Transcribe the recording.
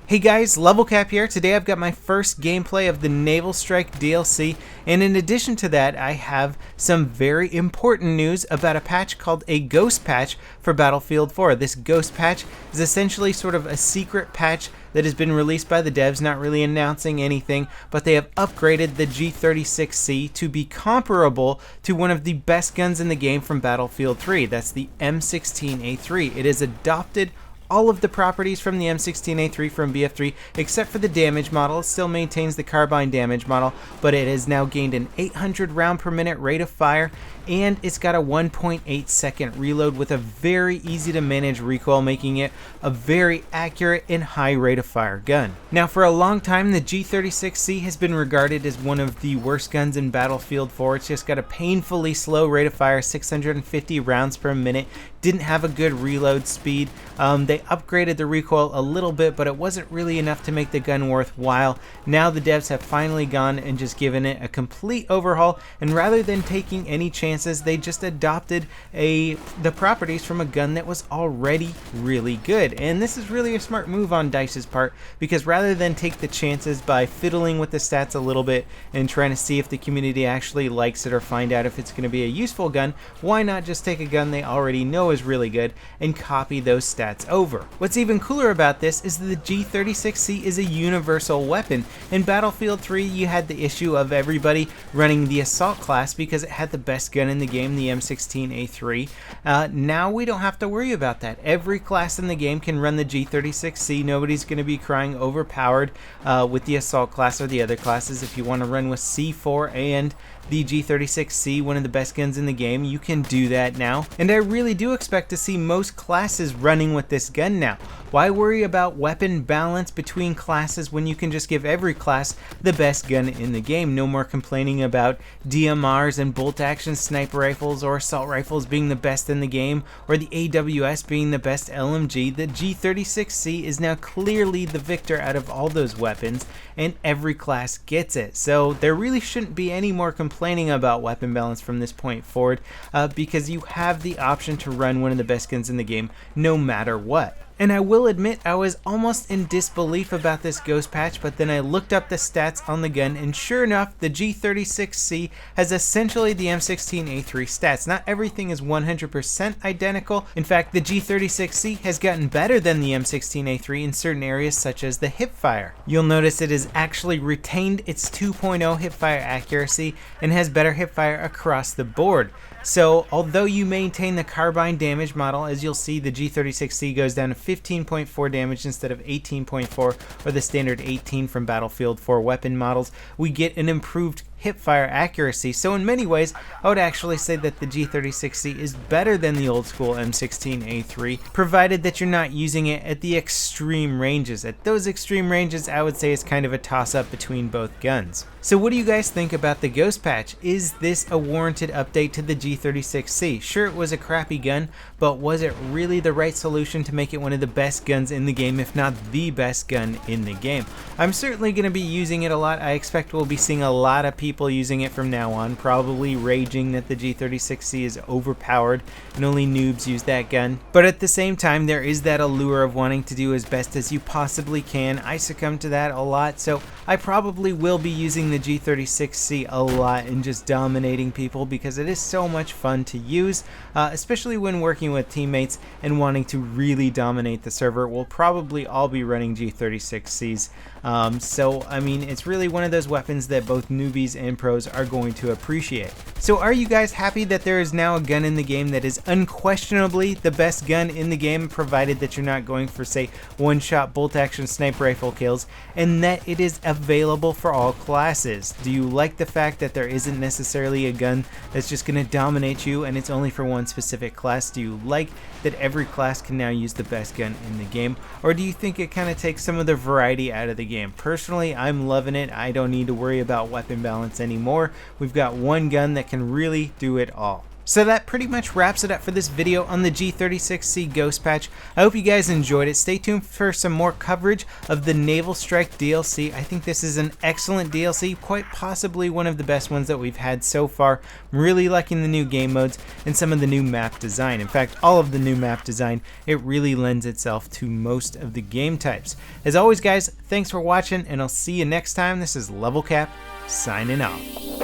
Hey guys, LevelCap here. Today I've got my first gameplay of the Naval Strike DLC, and in addition to that I have some very important news about a patch called a Ghost Patch for Battlefield 4. This Ghost Patch is essentially sort of a secret patch that has been released by the devs, not really announcing anything, but they have upgraded the G36C to be comparable to one of the best guns in the game from Battlefield 3. That's the M16A3. It has adopted all of the properties from the M16A3 from BF3 except for the damage model. It still maintains the carbine damage model, but it has now gained an 800 round per minute rate of fire, and it's got a 1.8 second reload with a very easy to manage recoil, making it a very accurate and high rate of fire gun. Now, for a long time the G36C has been regarded as one of the worst guns in Battlefield 4. It's just got a painfully slow rate of fire, 650 rounds per minute, didn't have a good reload speed. They upgraded the recoil a little bit, but it wasn't really enough to make the gun worthwhile. Now the devs have finally gone and just given it a complete overhaul, and rather than taking any chances, they just adopted the properties from a gun that was already really good. And this is really a smart move on DICE's part, because rather than take the chances by fiddling with the stats a little bit and trying to see if the community actually likes it or find out if it's going to be a useful gun, why not just take a gun they already know is really good and copy those stats over? What's even cooler about this is that the G36C is a universal weapon. In Battlefield 3 you had the issue of everybody running the assault class because it had the best gun in the game, the M16A3. Now we don't have to worry about that. Every class in the game can run the G36C. Nobody's going to be crying overpowered with the assault class or the other classes. If you want to run with C4 and the G36C, one of the best guns in the game, you can do that now. And I really do expect to see most classes running with this gun now. Why worry about weapon balance between classes when you can just give every class the best gun in the game? No more complaining about DMRs and bolt action sniper rifles or assault rifles being the best in the game, or the AWS being the best LMG. The G36C is now clearly the victor out of all those weapons, and every class gets it. So there really shouldn't be any more complaining about weapon balance from this point forward, because you have the option to run one of the best guns in the game no matter what. And I will admit I was almost in disbelief about this Ghost Patch, but then I looked up the stats on the gun, and sure enough the G36C has essentially the M16A3 stats. Not everything is 100% identical. In fact, the G36C has gotten better than the M16A3 in certain areas such as the hipfire. You'll notice it has actually retained its 2.0 hipfire accuracy and has better hipfire across the board. So although you maintain the carbine damage model, as you'll see the G36C goes down to 15.4 damage instead of 18.4 or the standard 18 from Battlefield 4 weapon models, we get an improved hipfire accuracy. So in many ways I would actually say that the G36C is better than the old school M16A3, provided that you're not using it at the extreme ranges. At those extreme ranges I would say it's kind of a toss-up between both guns. So what do you guys think about the Ghost Patch? Is this a warranted update to the G36C? Sure, it was a crappy gun, but was it really the right solution to make it one of the best guns in the game, if not the best gun in the game? I'm certainly going to be using it a lot. I expect we'll be seeing a lot of people using it from now on, probably raging that the G36C is overpowered and only noobs use that gun. But at the same time, there is that allure of wanting to do as best as you possibly can. I succumb to that a lot, so I probably will be using the G36C a lot and just dominating people because it is so much fun to use, especially when working with teammates and wanting to really dominate the server. We'll probably all be running G36Cs. So I mean, it's really one of those weapons that both newbies and pros are going to appreciate. So are you guys happy that there is now a gun in the game that is unquestionably the best gun in the game, provided that you're not going for, say, one-shot bolt action sniper rifle kills, and that it is available for all classes? Do you like the fact that there isn't necessarily a gun that's just going to dominate you and it's only for one specific class? Do you like that every class can now use the best gun in the game, or do you think it kind of takes some of the variety out of the game? Personally, I'm loving it. I don't need to worry about weapon balance anymore. We've got one gun that can really do it all. So that pretty much wraps it up for this video on the G36C Ghost Patch. I hope you guys enjoyed it. Stay tuned for some more coverage of the Naval Strike DLC. I think this is an excellent DLC, quite possibly one of the best ones that we've had so far. I'm really liking the new game modes and some of the new map design. In fact, all of the new map design, it really lends itself to most of the game types. As always guys, thanks for watching and I'll see you next time. This is LevelCap signing off.